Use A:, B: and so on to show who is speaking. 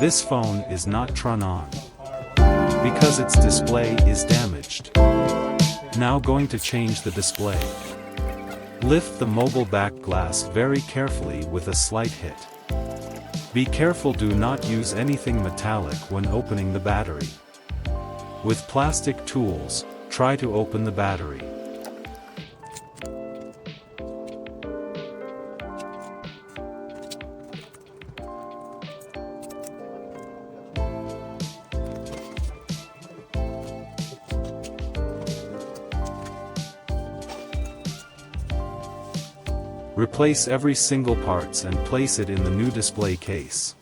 A: This phone is not turned on because its display is damaged. Now going to change the display. Lift the mobile back glass very carefully with a slight hit. Be careful, do not use anything metallic when opening the battery. With plastic tools, try to open the battery. Replace every single parts and place it in the new display case.